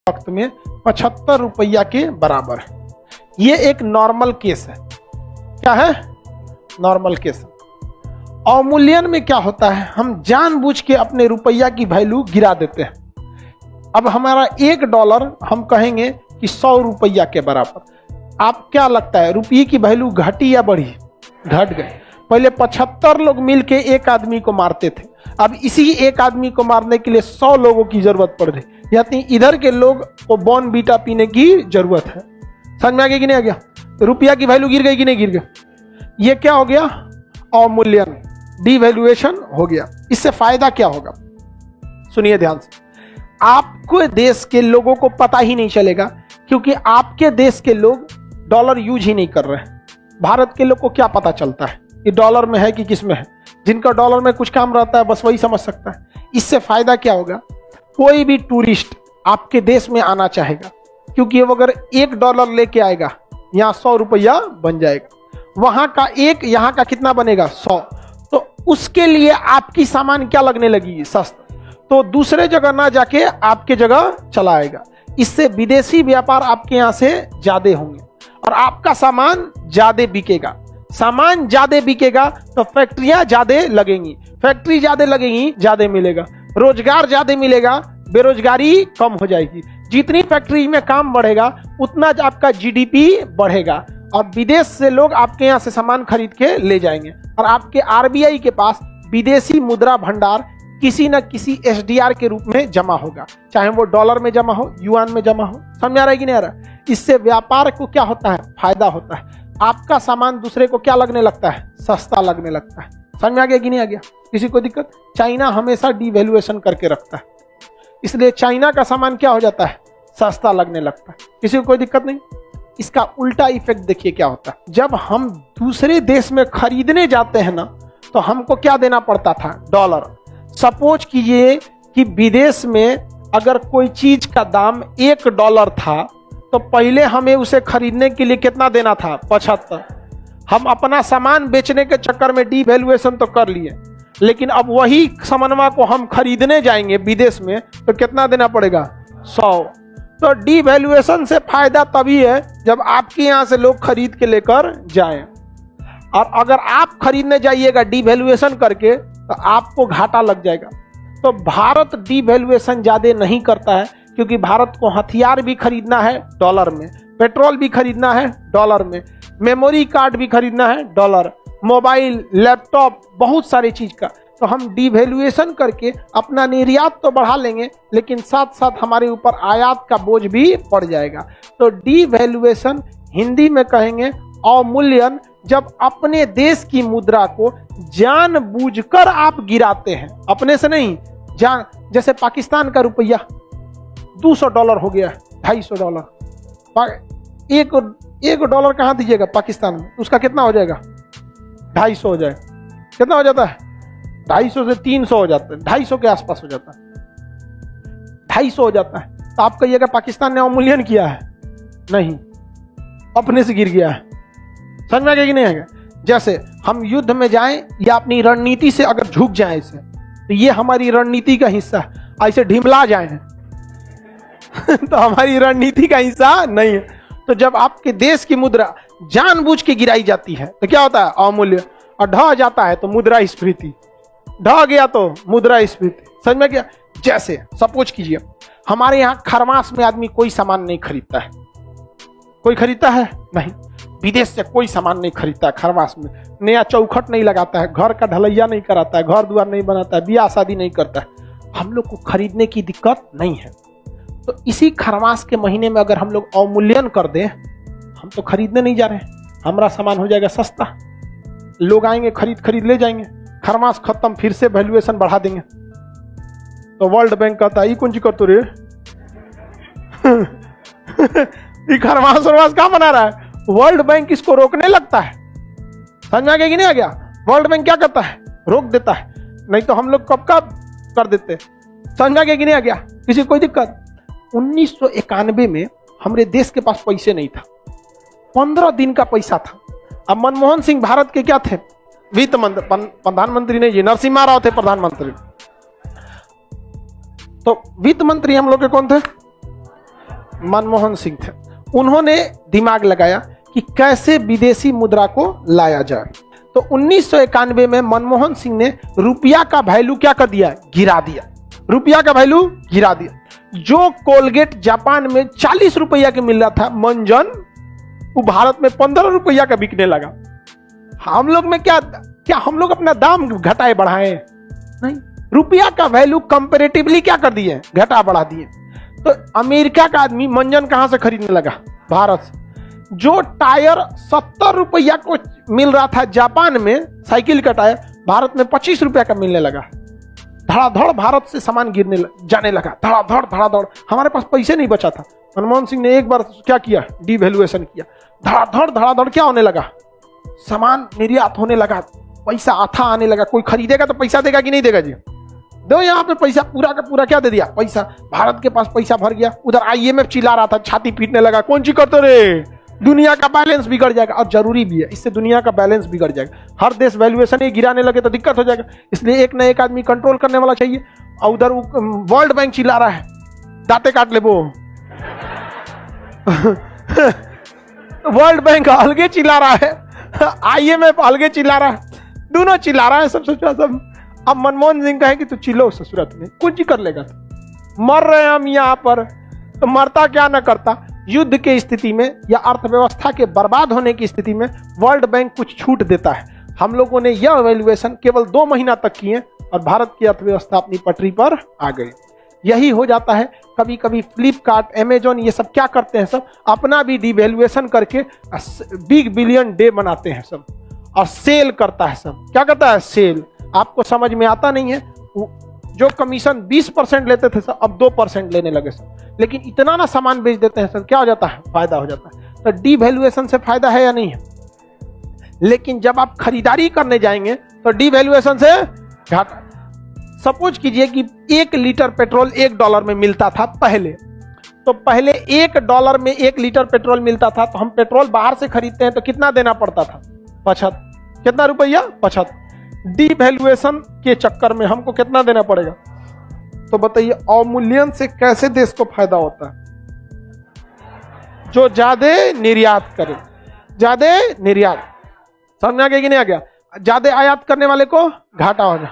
वक्त में 75 रुपया के बराबर है। ये एक नॉर्मल केस है। क्या है? Normal case. अवमूल्यन में क्या होता है, हम जानबूझ के अपने रुपया की वैल्यू गिरा देते हैं। अब हमारा $1 हम कहेंगे कि 100 रुपया के बराबर। आप क्या लगता है, रुपये की वैल्यू घटी या बढ़ी? घट गई। पहले 75 लोग मिलके एक आदमी को मारते थे, अब इसी एक आदमी को मारने के लिए 100 लोगों की जरूरत पड़ रही। यानी इधर के लोग को बॉर्नवीटा पीने की जरूरत है। समझ में आ गया कि नहीं आ गया? रुपया की वैल्यू गिर गई कि नहीं गिर गई? ये क्या हो गया? अवमूल्यन, डिवैल्यूएशन हो गया। इससे फायदा क्या होगा? सुनिए ध्यान से। आपके देश के लोगों को पता ही नहीं चलेगा, क्योंकि आपके देश के लोग डॉलर यूज ही नहीं कर रहे हैं। भारत के लोग को क्या पता चलता है कि डॉलर में है कि किस में है? जिनका डॉलर में कुछ काम रहता है बस वही समझ सकता है। इससे फायदा क्या होगा? कोई भी टूरिस्ट आपके देश में आना चाहेगा, क्योंकि वो अगर $1 लेके आएगा, यहाँ 100 रुपया बन जाएगा। वहां का एक, यहाँ का कितना बनेगा? 100। तो उसके लिए आपकी सामान क्या लगने लगी? सस्ता। तो दूसरे जगह ना जाके आपके जगह चला आएगा। इससे विदेशी व्यापार आपके यहाँ से ज्यादा होंगे और आपका सामान ज्यादा बिकेगा। सामान ज्यादा बिकेगा तो फैक्ट्रियां ज्यादा लगेंगी, फैक्ट्री ज्यादा लगेंगी, ज्यादा मिलेगा, रोजगार ज्यादा मिलेगा, बेरोजगारी कम हो जाएगी। जितनी फैक्ट्री में काम बढ़ेगा उतना आपका जीडीपी बढ़ेगा और विदेश से लोग आपके यहाँ से सामान खरीद के ले जाएंगे और आपके आरबीआई के पास विदेशी मुद्रा भंडार किसी न किसी एसडीआर के रूप में जमा होगा, चाहे वो डॉलर में जमा हो, युआन में जमा हो। समझ आ रहा है कि नहीं आ रहा? इससे व्यापार को क्या होता है? फायदा होता है। आपका सामान दूसरे को क्या लगने लगता है? सस्ता लगने लगता है। समझ में आ गया कि नहीं आ गया? किसी को दिक्कत? चाइना हमेशा डिवैल्यूएशन करके रखता है, इसलिए चाइना का सामान क्या हो जाता है? सस्ता लगने लगता है। किसी को कोई दिक्कत नहीं। इसका उल्टा इफेक्ट देखिए क्या होता है। जब हम दूसरे देश में खरीदने जाते हैं ना, तो हमको क्या देना पड़ता था? डॉलर। सपोज कीजिए कि विदेश में अगर कोई चीज का दाम $1 था, तो पहले हमें उसे खरीदने के लिए कितना देना था? 75। हम अपना सामान बेचने के चक्कर में डिवैल्यूएशन तो कर लिए, लेकिन अब वही सामानवा को हम खरीदने जाएंगे विदेश में तो कितना देना पड़ेगा? 100। तो डिवैल्यूएशन से फायदा तभी है जब आपके यहाँ से लोग खरीद के लेकर जाएं, और अगर आप खरीदने जाइएगा डिवैल्यूएशन करके तो आपको घाटा लग जाएगा। तो भारत डिवैल्यूएशन ज्यादा नहीं करता है, क्योंकि भारत को हथियार भी खरीदना है डॉलर में, पेट्रोल भी खरीदना है डॉलर में, मेमोरी कार्ड भी खरीदना है डॉलर, मोबाइल, लैपटॉप, बहुत सारी चीज का। तो हम डिवैल्यूएशन करके अपना निर्यात तो बढ़ा लेंगे, लेकिन साथ साथ हमारे ऊपर आयात का बोझ भी पड़ जाएगा। तो डिवैल्यूएशन हिंदी में कहेंगे अवमूल्यन, जब अपने देश की मुद्रा को जानबूझकर आप गिराते हैं, अपने से नहीं जान। जैसे पाकिस्तान का रुपया $200 हो गया, $250। एक डॉलर कहां दीजिएगा पाकिस्तान में? उसका कितना हो जाएगा? 250 हो जाएगा। कितना हो जाता है? 250 से 300 हो जाता है, 250 के आसपास हो जाता है, 250 हो जाता है। तो आप कहिएगा पाकिस्तान ने अवमूल्यन किया है? नहीं, अपने से गिर गया है। समझ में आ गया कि नहीं आ गया? जैसे हम युद्ध में जाएं या अपनी रणनीति से अगर झुक जाएं इसे, तो ये हमारी रणनीति का हिस्सा है। ऐसे ढिमला जाए तो हमारी रणनीति का हिस्सा नहीं है। तो जब आपके देश की मुद्रा जानबूझ के गिराई जाती है तो क्या होता है? अवमूल्य। और ढह जाता है तो मुद्रास्फीति, ढह गया तो मुद्रास्फीति। समझ में गया? जैसे सपोज कीजिए हमारे यहाँ खरमास में आदमी कोई सामान नहीं खरीदता है। कोई खरीदता है? नहीं। विदेश से कोई सामान नहीं खरीदता है। खरमास में नया चौखट नहीं लगाता है, घर का ढलैया नहीं कराता है, घर द्वार नहीं बनाता है, ब्याह शादी नहीं करता है। हम लोग को खरीदने की दिक्कत नहीं है। तो इसी खरमास के महीने में अगर हम लोग अवमूल्यन कर दें, हम तो खरीदने नहीं जा रहे हैं, हमारा सामान हो जाएगा सस्ता, लोग आएंगे खरीद ले जाएंगे। खरमास खत्म, फिर से वैल्यूएशन बढ़ा देंगे। तो वर्ल्ड बैंक कहता है कौन ची करतो रे खरमास वरमास कहाँ बना रहा है? वर्ल्ड बैंक इसको रोकने लगता है। समझ में आ गया कि नहीं आ गया? वर्ल्ड बैंक क्या करता है? रोक देता है, नहीं तो हम लोग कब का कर देते। समझ में आ गया कि नहीं आ गया? किसी कोई दिक्कत? 1991 में हमारे देश के पास पैसे नहीं था, 15 दिन का पैसा था। अब मनमोहन सिंह भारत के क्या थे? वित्त मंत्री, प्रधानमंत्री नहीं जी, नरसिम्हा राव थे प्रधानमंत्री। तो वित्त मंत्री हम लोग के कौन थे? मनमोहन सिंह थे। उन्होंने दिमाग लगाया कि कैसे विदेशी मुद्रा को लाया जाए। तो 1991 में मनमोहन सिंह ने रुपया का वैल्यू क्या कर दिया, गिरा दिया। रुपया का वैल्यू गिरा दिया। जो कोलगेट जापान में 40 रुपया के मिल रहा था मंजन, वो भारत में 15 रुपया का बिकने लगा। हम लोग में क्या हम लोग अपना दाम घटाए बढ़ाए? नहीं, रुपया का वैल्यू कंपैरेटिवली क्या कर दिए, घटा बढ़ा दिए। तो अमेरिका का आदमी मंजन कहां से खरीदने लगा, भारत से। जो टायर 70 रुपया को मिल रहा था जापान में, साइकिल का टायर, भारत में 25 रुपया का मिलने लगा। धड़ाधड़ भारत से सामान जाने लगा, धड़ाधड़। हमारे पास पैसे नहीं बचा था। मनमोहन सिंह ने एक बार क्या किया, डिवैल्यूएशन किया। धड़ाधड़ क्या होने लगा, सामान निर्यात होने लगा, पैसा आता आने लगा। कोई खरीदेगा तो पैसा देगा कि नहीं देगा जी? दो यहाँ पे पैसा पूरा का पूरा क्या दे दिया, पैसा। भारत के पास पैसा भर गया। उधर IMF चिल्ला रहा था, छाती पीटने लगा, कौन सी करते रे, दुनिया का बैलेंस बिगड़ जाएगा। और जरूरी भी है, इससे दुनिया का बैलेंस बिगड़ जाएगा। हर देश वैल्यूएशन ही गिराने लगे तो दिक्कत हो जाएगा। इसलिए एक न एक आदमी कंट्रोल करने वाला चाहिए। और उधर वर्ल्ड बैंक चिल्ला रहा है, दांते काट ले वो। वर्ल्ड बैंक अलगे चिल्ला रहा है, IMF अलगे चिल्ला रहा है, दोनों चिल्ला रहा है सब। अब मनमोहन सिंह कहे कि तू चिल्लो ससुरत में, कुछ ही कर लेगा। मर रहे हैं हम यहाँ पर, तो मरता क्या न करता। युद्ध की स्थिति में या अर्थव्यवस्था के बर्बाद होने की स्थिति में वर्ल्ड बैंक कुछ छूट देता है। हम लोगों ने यह वैल्यूएशन केवल 2 महीना तक किए और भारत की अर्थव्यवस्था अपनी पटरी पर आ गई। यही हो जाता है। कभी कभी फ्लिपकार्ट, अमेजॉन, ये सब क्या करते हैं, सब अपना भी डिवैल्यूएशन करके बिग बिलियन डे बनाते हैं सब, और सेल करता है सब। क्या करता है, सेल। आपको समझ में आता नहीं है, जो कमीशन 20% लेते थे सब अब 2% लेने लगे सब। लेकिन इतना ना सामान बेच देते हैं सब, क्या हो जाता है, फायदा हो जाता है। तो डिवैल्यूएशन से फायदा है या नहीं है? लेकिन जब आप खरीदारी करने जाएंगे तो डिवैल्यूएशन से घाटा। सपोज कीजिए कि 1 लीटर पेट्रोल $1 में मिलता था पहले। तो पहले $1 में 1 लीटर पेट्रोल मिलता था, तो हम पेट्रोल बाहर से खरीदते हैं तो कितना देना पड़ता था, 75। कितना रुपया, 75। डिवैल्यूएशन के चक्कर में हमको कितना देना पड़ेगा? तो बताइए, अवमूल्यन से कैसे देश को फायदा होता है? जो ज्यादा निर्यात करे, ज्यादा निर्यात, समझ में आ गया कि नहीं आ गया? ज्यादा आयात करने वाले को घाटा हो जाए।